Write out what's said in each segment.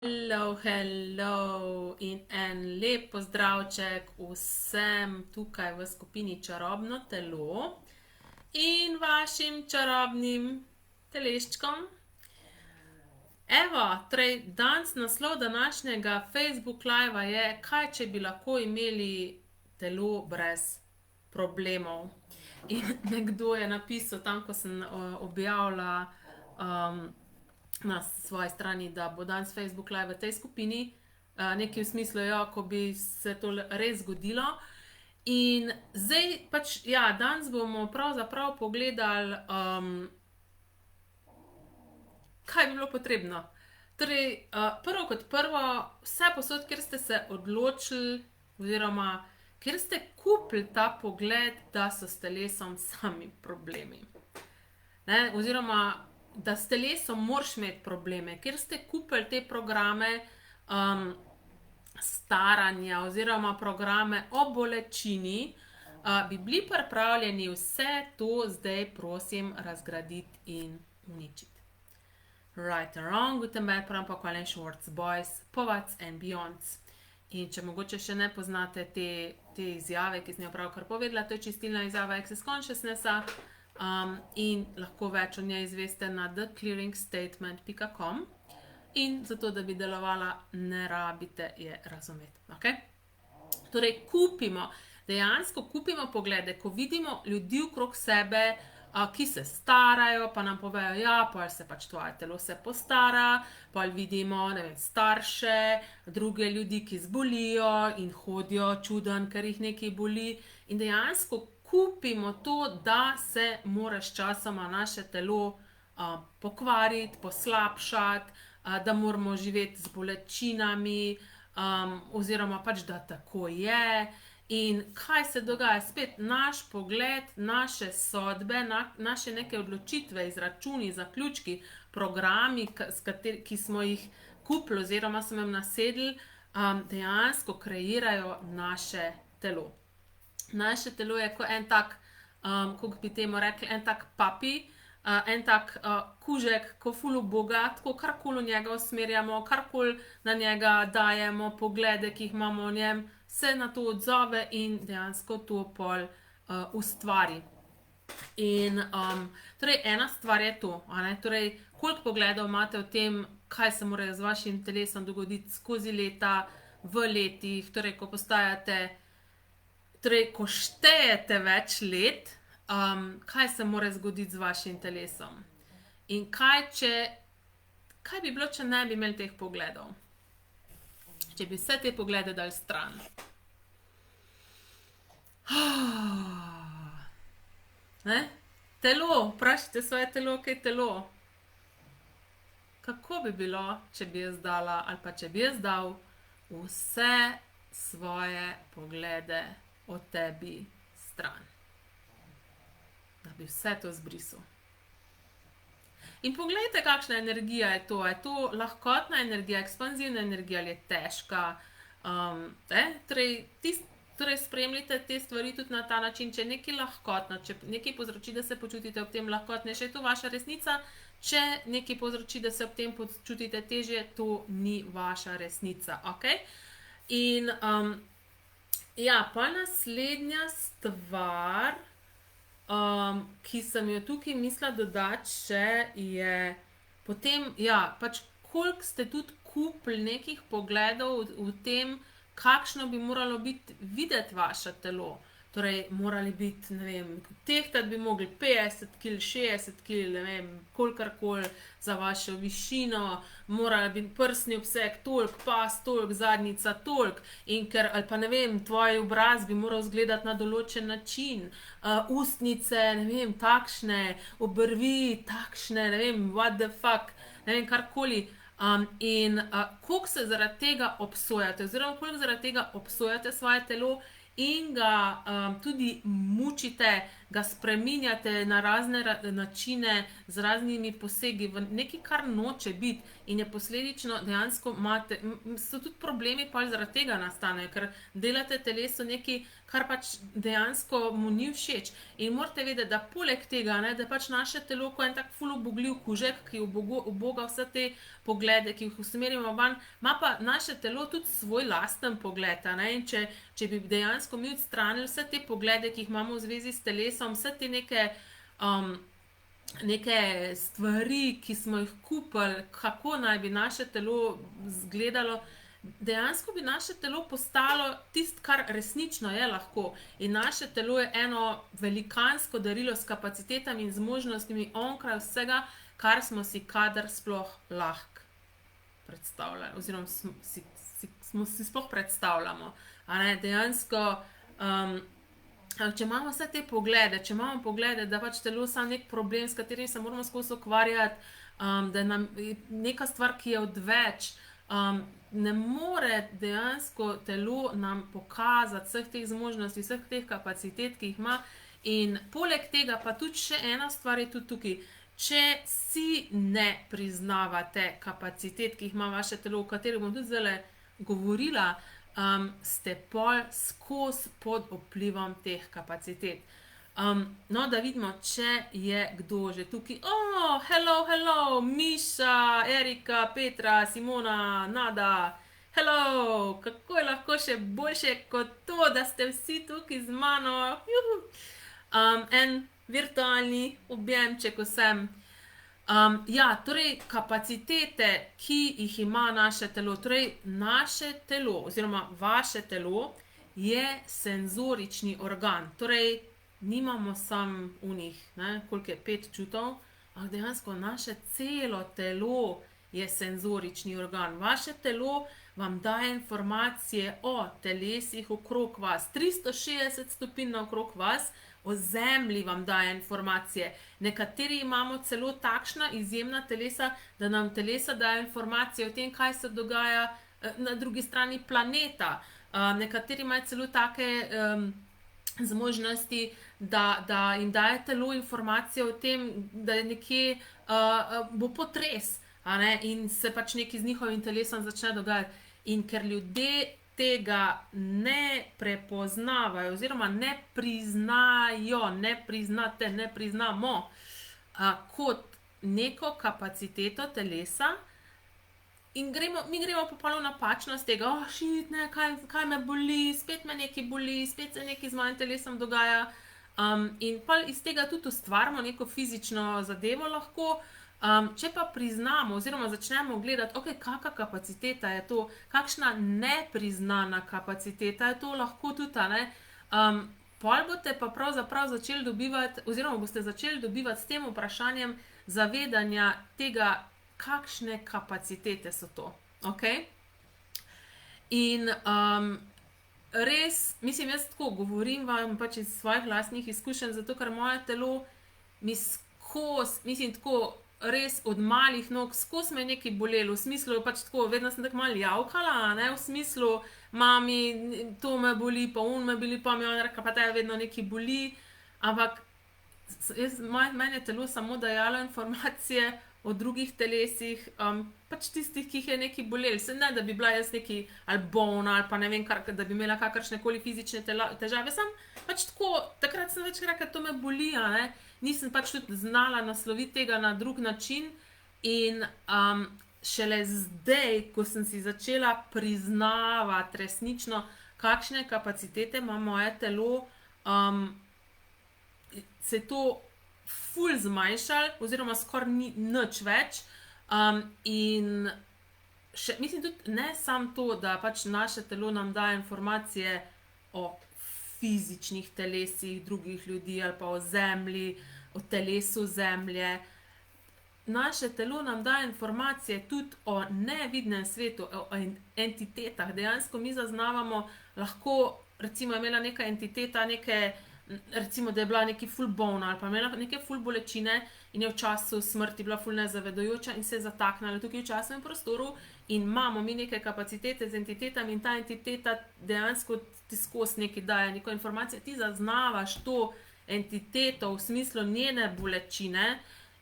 Hello in en lep pozdravček vsem tukaj v skupini Čarobno telo in vašim čarobnim teleščkom. Evo, torej danes naslov današnjega Facebook live je, kaj če bi lahko imeli telo brez problemov. In nekdo je napisal tam, ko sem objavila na svoji strani, da bo danes Facebook live v tej skupini, nekaj v smislu, ja, ko bi se to res zgodilo. In zdaj pač, ja, danes bomo pravzaprav pogledali, kaj bi bilo potrebno. Torej, prvo kot prvo, vse posod, kjer ste se odločili, oziroma kjer ste kupili ta pogled, da so s telesom sami problemi. Ne? Oziroma, da s telesom moraš imeti probleme, ker ste kupili te programe staranja oziroma programe o bolečini, bi bili pripravljeni vse to zdaj, prosim, razgraditi in uničiti. Right and wrong, guten Tag, prav pa Colin Schwartz, boys, poets and beyonds. In če mogoče še ne poznate te izjave, ki sem jo pravkar povedala, to je čistilna izjava Access Consciousnessa, in lahko več o njej izveste na theclearingstatement.com. In zato, da bi delovala, ne rabite je razumeti. Okay? Torej, dejansko kupimo poglede, ko vidimo ljudi okrog sebe, ki se starajo, pa nam povejo, ja, pa se pač tvoje telo se postara, pa vidimo, ne vem, starše, druge ljudi, ki zbolijo in hodijo čuden, ker jih nekaj boli. In dejansko kupimo to, da se mora sčasoma naše telo pokvariti, poslabšati, da moramo živeti z bolečinami, oziroma pač, da tako je. In kaj se dogaja? Spet naš pogled, naše sodbe, naše neke odločitve, izračuni, zaključki, programi, ki smo jih kupili oziroma smo jim nasedli, dejansko kreirajo naše telo. Naše telo je kot en tak, kako bi temu rekli, en tak papi, en tak kužek, ko ful uboga, tako karkoli v njega usmerjamo, karkoli na njega dajemo, poglede, ki jih imamo v njem, se na to odzove in dejansko to pol ustvari. In torej ena stvar je to, torej koliko pogledov imate o tem, kaj se mora z vašim telesom dogoditi skozi leta, v letih, torej ko postajate, torej ko štejete več let, kaj se mora zgoditi z vašim telesom. In kaj bi bilo, če ne bi imeli teh pogledov? Če bi vse te poglede dali stran. Ne? Telo, vprašajte svoje telo, kaj je telo. Kako bi bilo, če bi jaz dala, ali pa če bi jaz dal vse svoje poglede o tebi stran. Da bi vse to zbrisal. In poglejte, kakšna energija je to. Je to lahkotna energija, ekspanzivna energija ali je težka? Torej, spremljite te stvari tudi na ta način, če je nekaj lahkotno, če nekaj povzroči, da se počutite ob tem lahkotnejše, je to vaša resnica, če nekaj povzroči, da se ob tem počutite težje, to ni vaša resnica. Okay? In ja, pa naslednja stvar, ki sem jo tukaj mislila dodati še, je potem, ja, pač koliko ste tudi kupili nekih pogledov v tem, kakšno bi moralo biti videti vaše telo. Torej, morali biti, ne vem, tehtati bi mogli 50 kg, 60 kg, ne vem, kolikarkoli za vašo višino, morali biti prsni obseg toliko, pas toliko, zadnjica toliko, in ker, ali pa ne vem, tvoj obraz bi moral izgledati na določen način, ustnice, ne vem, takšne, obrvi, takšne, ne vem, what the fuck, ne vem, karkoli. In koliko se zaradi tega obsojate, oziroma koliko zaradi tega obsojate svoje telo in ga tudi mučite, ga spreminjate na razne načine, z raznimi posegi, v nekaj, kar noče biti in je posledično dejansko so tudi problemi pa zaradi tega nastanejo, ker delate telesu nekaj, kar pač dejansko mu ni všeč. In morate vedeti, da poleg tega, ne, da pač naše telo kot en tak ful ubogljiv kužek, ki uboga vse te poglede, ki jih usmerimo van, ima pa naše telo tudi svoj lasten pogled, a ne, in če bi dejansko mi odstranili vse te poglede, ki jih imamo v zvezi s telesom, vse te neke stvari, ki smo jih kupili, kako naj bi naše telo izgledalo, dejansko bi naše telo postalo tisto, kar resnično je lahko. In naše telo je eno velikansko darilo s kapacitetami in zmožnostmi onkraj vsega, kar smo si kadar sploh lahko predstavljali, oziroma si sploh predstavljamo. A ne, dejansko, če imamo vse te poglede, da pač telo samo nek problem, s katerim se moramo skozi ukvarjati, da nam neka stvar, ki je odveč, ne more dejansko telo nam pokazati vseh teh zmožnosti, vseh teh kapacitet, ki jih ima. In poleg tega pa tudi še ena stvar je tudi tukaj. Če si ne priznavate kapacitet, ki jih ima vaše telo, o katerih bom tudi zdajle govorila, ste pol skozi pod vplivom teh kapacitet. No, da vidimo, če je kdo že tukaj. Hello, Miša, Erika, Petra, Simona, Nada. Hello, kako je lahko še boljše kot to, da ste vsi tukaj z mano. Juhu. En virtualni objemček vsem. Torej, kapacitete, ki jih ima naše telo, torej naše telo oziroma vaše telo je senzorični organ. Torej, nimamo samo koliko je 5 čutov, ampak dejansko naše celo telo je senzorični organ. Vaše telo vam daje informacije o telesih okrog vas, 360 stopinj okrog vas, o Zemlji vam daje informacije. Nekateri imamo celo takšna izjemna telesa, da nam telesa daje informacije o tem, kaj se dogaja na drugi strani planeta. Nekateri imajo celo take zmožnosti, da jim daje telo informacije o tem, da je nekje bo potres, a ne, in se pač nekaj z njihovim telesom začne dogajati. In ker ljudje tega ne prepoznavajo oziroma ne priznajo, ne priznamo kot neko kapaciteto telesa, in mi gremo popolno napačno z tega, kaj me boli, spet me nekaj boli, spet se nekaj z mojim telesom dogaja. In pa iz tega tudi ustvarimo neko fizično zadevo lahko. Če pa priznamo oziroma začnemo gledati, kakšna kapaciteta je to, kakšna nepriznana kapaciteta je to lahko tudi, ne, pol boste pa pravzaprav začeli dobivati, oziroma boste začeli dobivati s tem vprašanjem zavedanja tega, kakšne kapacitete so to. In res, mislim, jaz tako govorim vam pač iz svojih lastnih izkušenj, zato ker moje telo mi mislim tako, res od malih nog, skozi me je nekaj bolelo, v smislu pač tako, vedno sem tako malo javkala, ne, v smislu, mami, to me boli, pa me boli, pa mi je ona rekla, pa te vedno nekaj boli, ampak meni je telo samo dajalo informacije o drugih telesih, pač tistih, ki jih je nekaj bolelo. Se ne, da bi bila jaz nekaj ali bolna, ali pa ne vem, da bi imela kakršnekoli fizične težave, sam pač tako, takrat sem več rekla, to me boli, a ne, nisem pač tudi znala nasloviti tega na drug način in šele zdaj, ko sem si začela priznavati resnično, kakšne kapacitete ima moje telo, se je to ful zmanjšalo, oziroma skoraj ni nič več. In še, mislim tudi ne samo to, da pač naše telo nam daje informacije o fizičnih telesih drugih ljudi ali pa o Zemlji, o telesu Zemlje. Naše telo nam daje informacije tudi o nevidnem svetu, o entitetah. Dejansko mi zaznavamo, lahko recimo imela neka entiteta, recimo, da je bila nekaj ful bolna ali pa imela neke ful bolečine in je v času smrti bila ful nezavedajoča in se je zataknila tukaj v času in prostoru in imamo mi neke kapacitete z entitetami in ta entiteta dejansko ti skozi nekaj daje neko informacijo, ti zaznavaš to entiteto v smislu njene bolečine.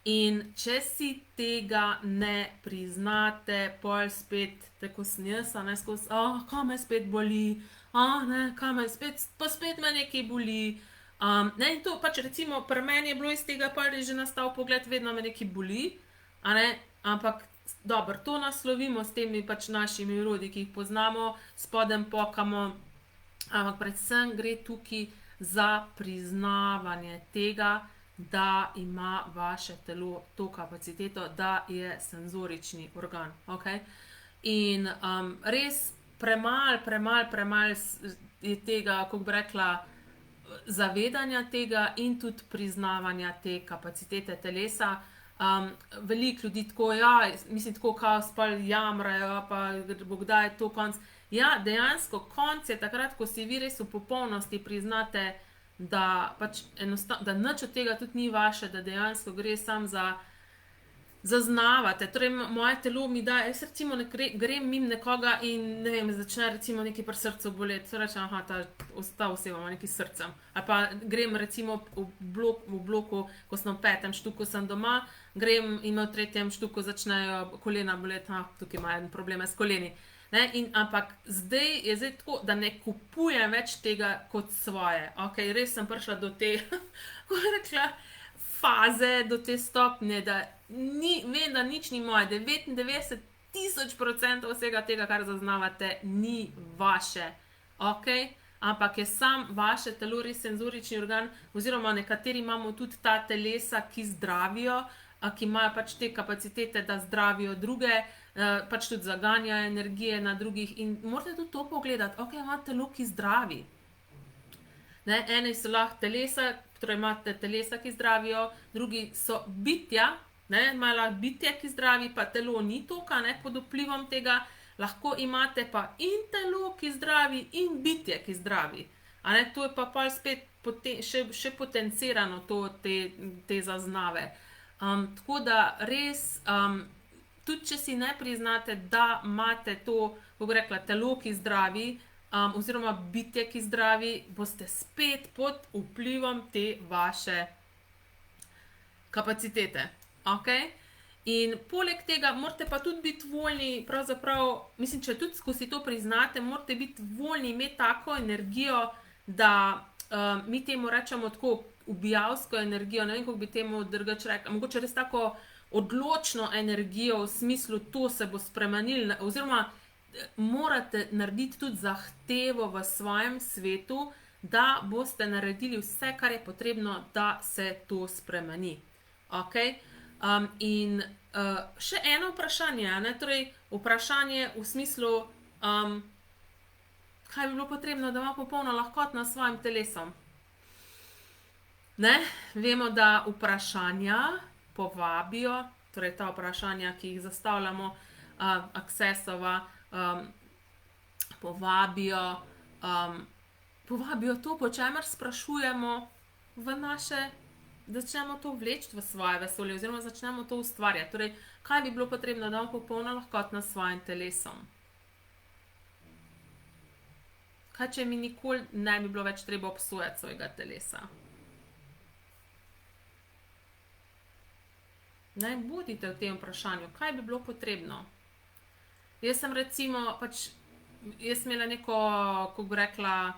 In če si tega ne priznate, pol spet, tako sem jaz, skozi, kaj me spet boli, kaj me spet me nekaj boli. In to pač recimo pri meni je bilo iz tega pol že nastal pogled, vedno me nekaj boli, ampak dobro, to naslovimo s temi pač našimi orodji, ki jih poznamo, spodem pokamo, ampak predvsem gre tukaj za priznavanje tega, da ima vaše telo to kapaciteto, da je senzorični organ, okej? In res premalo je tega, kako bi rekla, zavedanja tega in tudi priznavanja te kapacitete telesa. Veliko ljudi tako, mislim, tako kao spal jamrajo, pa bo kdaj to konc. Ja, dejansko konc je takrat, ko si vi res v popolnosti priznate, da pač da nič od tega tudi ni vaše, da dejansko gre sam za zaznavate. Torej, moje telo mi da, jaz recimo grem mimo nekoga in ne vem, začne recimo nekaj pri srcu boleti, so rečem, ta oseba ima nekaj s srcem. Ali pa grem recimo v bloku, ko sem v 5. štuku, sem doma, grem in v 3. štuku začnejo kolena boleti, tukaj ima en problem s koleni. Ampak zdaj je tako, da ne kupujem več tega kot svoje. Okay, res sem prišla do te, kako bi rekla, faze, do te stopnje, da vem, da nič ni moje, 99,000% vsega tega, kar zaznavate, ni vaše. Okay? Ampak je sam vaše telo res senzorični organ, oziroma nekateri imamo tudi ta telesa, ki zdravijo, ki imajo pač te kapacitete, da zdravijo druge, pač tudi zaganjajo energije na drugih in morate tudi to pogledati, ima telo, ki zdravi. Eni so lahko telesa, torej imate telesa, ki zdravijo, drugi so bitja, imajo lahko bitje, ki zdravi, pa telo ni toka, pod vplivom tega, lahko imate pa in telo, ki zdravi, in bitje, ki zdravi. To je pa pol spet še potencirano te zaznave. Tako da res, tudi če si ne priznate, da imate to, kako bi rekla, telo, ki zdravi, oziroma bitje, ki zdravi, boste spet pod vplivom te vaše kapacitete. Okay? In poleg tega morate pa tudi biti voljni, pravzaprav, mislim, če tudi skozi to priznate, morate biti voljni imeti tako energijo, da mi temu rečemo tako ubijalsko energijo, ne vem, kako bi temu drugače rekla, mogoče res tako odločno energijo v smislu, to se bo spremenilo, oziroma morate narediti tudi zahtevo v svojem svetu, da boste naredili vse, kar je potrebno, da se to spremeni. Okay? In še eno vprašanje, torej vprašanje v smislu, kaj bi bilo potrebno, da ima popolno lahkoto nad svojim telesom. Vemo, da vprašanja povabijo, torej ta vprašanja, ki jih zastavljamo, Accessova, povabijo to, po čemer sprašujemo v naše, začnemo to vleči v svoje vesolje, oziroma začnemo to ustvarjati. Torej, kaj bi bilo potrebno, da imamo popolno lahkoto nad svojim telesom? Kaj, če mi nikoli ne bi bilo več treba obsojati svojega telesa? Bodite v tem vprašanju, kaj bi bilo potrebno. Jaz sem recimo, jaz imela neko, kako bi rekla,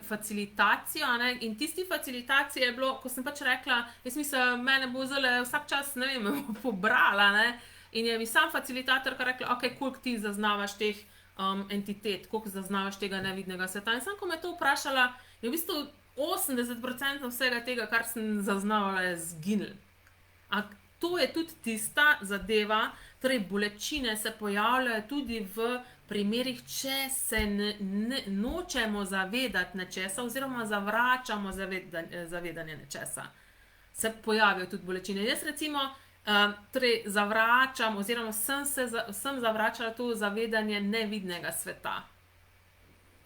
facilitacijo, in tisti facilitaciji je bilo, ko sem rekla, jaz mislim, mene bo zdaj vsak čas, ne vem, pobrala, in je mi sam facilitatorka rekla, koliko ti zaznavaš teh entitet, koliko zaznavaš tega nevidnega sveta. In sam, ko me to vprašala, je v bistvu 80% vsega tega, kar sem zaznavala, je zginilo. To je tudi tista zadeva, torej bolečine se pojavljajo tudi v primerih, če se nočemo zavedati nečesa oziroma zavračamo zavedanje nečesa. Se pojavijo tudi bolečine. Jaz recimo torej zavračam oziroma sem zavračala to zavedanje nevidnega sveta.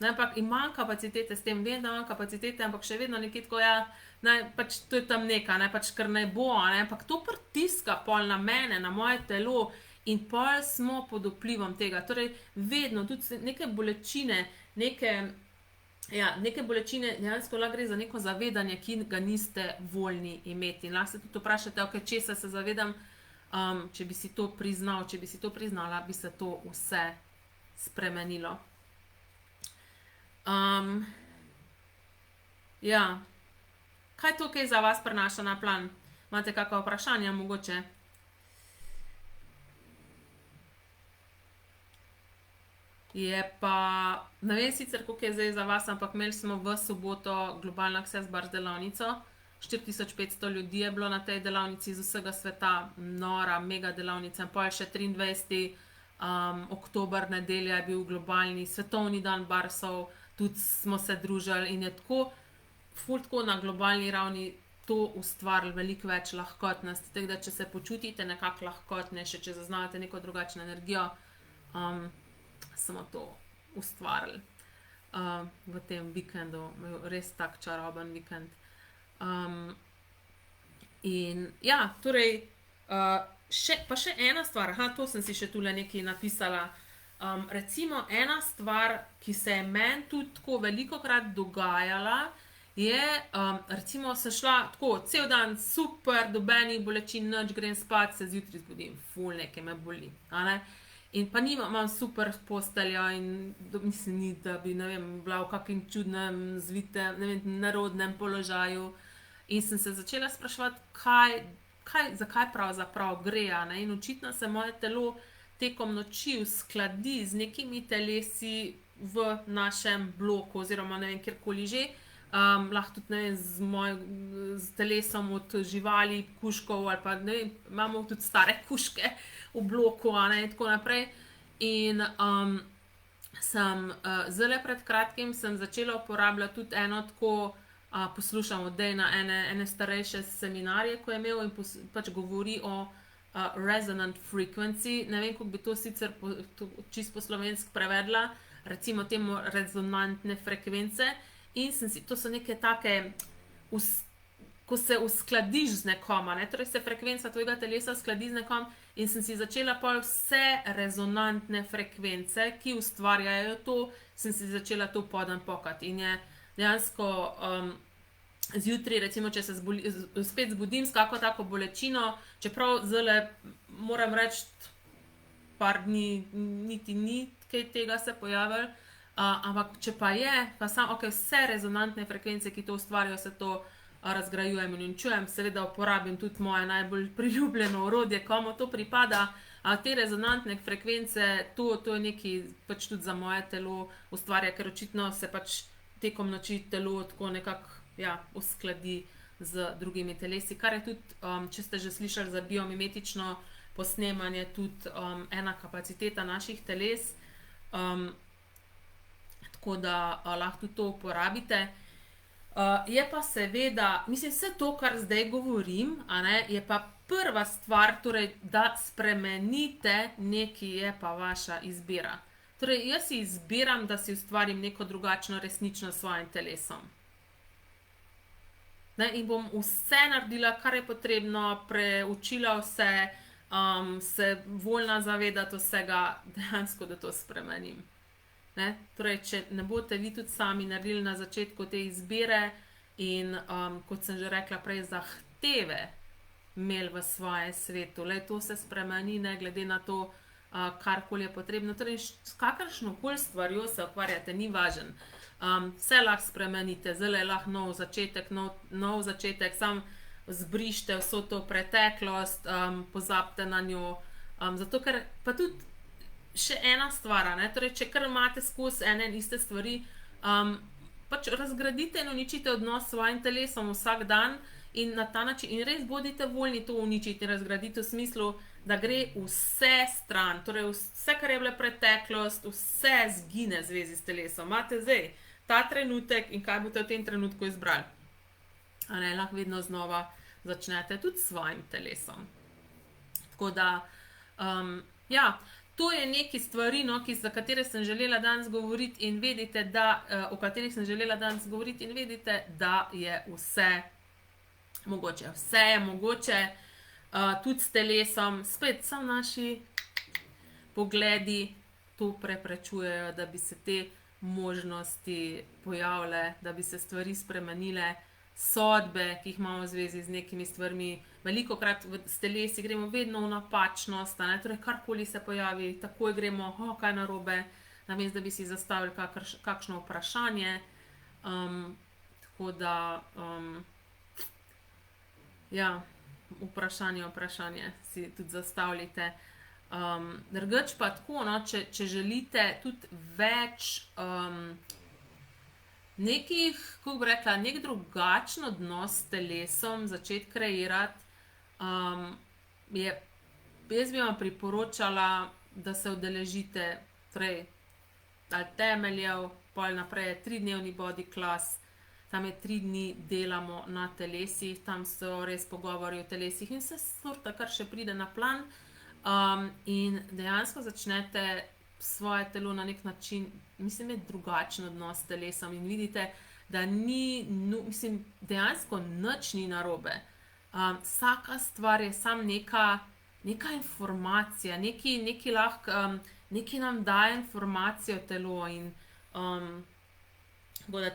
Ampak imam kapacitete s tem, vem, da imam kapacitete, ampak še vedno nekje tako, to je tam nekaj, kar naj bo, ampak to pritiska pol na mene, na moje telo in pol smo pod vplivom tega. Torej, vedno, tudi neke bolečine, neke Ja, neke bolečine dejansko lahko gre za neko zavedanje, ki ga niste voljni imeti. In lahko se tudi vprašate, okay, česa se zavedam, če bi si to priznal, če bi si to priznala, bi se to vse spremenilo. Ja, kaj tukaj za vas prinaša na plan? Imate kakšna vprašanja mogoče? Je pa, ne vem sicer, koliko je zdaj za vas, ampak imeli smo v soboto Globalna Access Bars delavnico. 4500 ljudi je bilo na tej delavnici iz vsega sveta, nora, mega delavnica. In pol še 23. oktober, nedelja je bil globalni svetovni dan barsov, tudi smo se družili in je tako, ful tako na globalni ravni to ustvarili veliko več lahkotnosti. Tako da, če se počutite nekako lahkotnejše, če zaznavate neko drugačno energijo, smo to ustvarili v tem vikendu, res tak čaroben vikend. In ja, torej, še ena stvar, to sem si še tule nekaj napisala. Recimo ena stvar, ki se je meni tudi tako velikokrat dogajala, je, recimo sem šla tako, cel dan super, dobenih bolečin, nič, grem spat, se zjutraj zbudim, ful nekaj me boli, a ne? In pa imam super posteljo in mislim, ni, da bi, ne vem, bila v kakšnem čudnem, zvitem, ne vem, nerodnem položaju. In sem se začela spraševati, zakaj pravzaprav gre, a ne? In očitno se moje telo tekom noči uskladi z nekimi telesi v našem bloku oziroma ne vem, kjerkoli že. Lahko tudi, ne vem, z telesom od živali, kužkov ali pa, ne vem, imamo tudi stare kužke v bloku, a ne, in tako naprej. In zdajle pred kratkim sem začela uporabljati tudi eno tako, poslušam od Dejna ene starejše seminarje, ko je imel in pač govori o resonant frequency, ne vem, kako bi to sicer čisto po slovensko prevedla, recimo temu rezonantne frekvence. In to so neke take, ko se uskladiš z nekom, ne? Torej se frekvenca tvojega telesa uskladi z nekom in sem si začela pol vse rezonantne frekvence, ki ustvarjajo to, sem si začela to podan pokati. In je dejansko zjutraj, recimo, če se spet zbudim s kako tako bolečino, čeprav zdajle moram reči, par dni niti ni kaj tega se pojavilo, ampak če pa je, pa vse rezonantne frekvence, ki to ustvarjajo, se to razgrajujem in uničujem. Seveda uporabim tudi moje najbolj priljubljeno orodje, komu to pripada. Te rezonantne frekvence, to je nekaj pač tudi za moje telo ustvarja, ker očitno se pač tekom noči telo tako nekako, ja, uskladi z drugimi telesi, kar je tudi, če ste že slišali za biomimetično posnemanje, tudi ena kapaciteta naših teles. Tako da lahko tudi to uporabite. Je pa seveda, mislim, vse to, kar zdaj govorim, a ne, je pa prva stvar, torej, da spremenite nekaj, je pa vaša izbira. Torej, jaz si izbiram, da si ustvarim neko drugačno resničnost s svojim telesom. Ne, in bom vse naredila, kar je potrebno, preučila vse, se voljna zavedati vsega, dejansko, da to spremenim. Ne? Torej, če ne boste vi tudi sami naredili na začetku te izbire in, kot sem že rekla prej, zahteve imeli v svoje svetu, to se spremeni, ne glede na to, karkoli je potrebno. Torej, s kakršnokoli stvarjo se ukvarjate, ni važno. Vse lahko spremenite, zdaj je lahko nov začetek, samo zbrište vso to preteklost, pozabite na njo, zato ker pa tudi še ena stvar, ne, torej, če kar imate skozi ene iste stvari, pač razgradite in uničite odnos s svojim telesom vsak dan in na ta način, in res bodite voljni to uničiti in razgraditi v smislu, da gre vse stran, torej vse, kar je bila preteklost, vse zgine v zvezi s telesom. Imate zdaj ta trenutek in kaj boste v tem trenutku izbrali. A ne, lahko vedno znova začnete tudi s svojim telesom. Tako da, ja, to je nekaj stvari, no, za katere sem želela danes govoriti in vedite, da, o katerih sem želela danes govoriti in vedite, da je vse mogoče. Vse je mogoče, tudi s telesom, spet samo naši pogledi to preprečujejo, da bi se te možnosti pojavile, da bi se stvari spremenile, sodbe, ki jih imamo v zvezi z nekimi stvarmi. Velikokrat s telesi gremo vedno v napačnost, torej karkoli se pojavi, takoj gremo, kaj narobe, namesto da bi si zastavili kakšno vprašanje. Tako da, ja, vprašanje si tudi zastavljite. Drugače pa tako, no, če želite tudi več nekih, kako bi rekla, nek drugačen odnos s telesom začeti kreirati, jaz bi vam priporočala, da se udeležite ali temeljev, pol naprej je 3-dnevni body class, tam je 3 dni delamo na telesih, tam so res pogovori o telesih in se sorta, kar še pride na plan. In dejansko začnete svoje telo na nek način, mislim, je drugačen odnos s telesom in vidite, da mislim, dejansko nič ni narobe. Vsaka stvar je samo neka informacija, nekaj lahko, nekaj nam daje informacijo telo in tako da,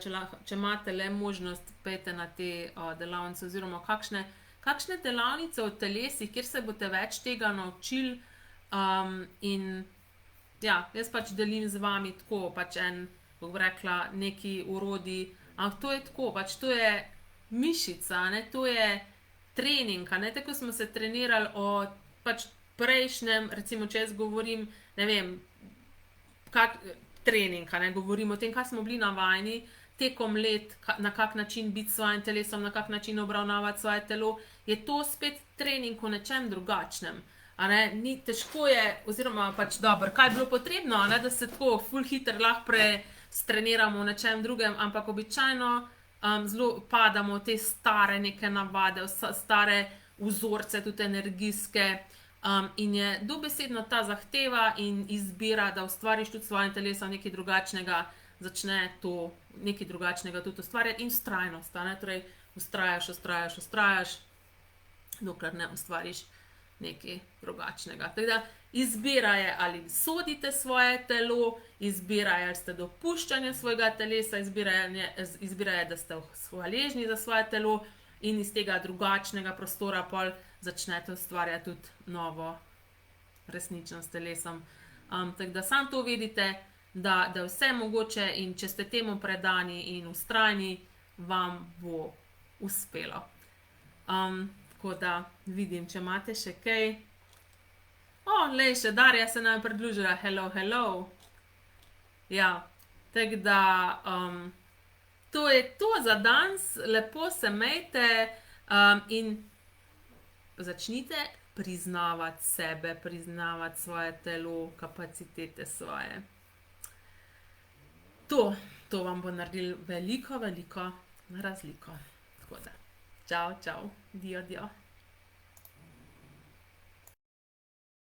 če imate le možnost, pejte na te delavnice oziroma kakšne delavnice o telesih, kjer se boste več tega naučili, in ja, jaz pač delim z vami tako, pač kako bi rekla, neki orodji, ampak to je tako, pač to je mišica, to je trening, tako smo se trenirali o pač prejšnjem, recimo, če jaz govorim, ne vem, trening, govorim o tem, kaj smo bili navajeni tekom let, na kak način biti s svojim telesom, na kak način obravnavati svoje telo, je to spet trening o nečem drugačnem. Ni težko je, oziroma pač dobro, kaj je bilo potrebno, da se tako ful hitro lahko streniramo v nečem drugem, ampak običajno zelo padamo v te stare neke navade, stare vzorce, tudi energijske, in je dobesedno ta zahteva in izbira, da ustvariš tudi s svojim telesom nekaj drugačnega, začne to nekaj drugačnega tudi ustvarjati in vztrajnost, torej vztrajaš, dokler ne ustvariš nekaj drugačnega. Tako da izbira je, ali sodite svoje telo, izbira je, ali ste dopuščanje svojega telesa, izbira je, da ste hvaležni za svoje telo in iz tega drugačnega prostora pol začnete ustvarjati tudi novo resničnost s telesom. Tako da samo to vedite, da je vse mogoče in če ste temu predani in vztrajni, vam bo uspelo. Tako da vidim, če imate še kaj. Lej, še Darja se nam je pridružila. Hello. Ja, tako da to je to za danes. Lepo se imejte in začnite priznavati sebe, priznavati svoje telo, kapacitete svoje. To vam bo naredilo veliko razliko. Tako da, čau, dio.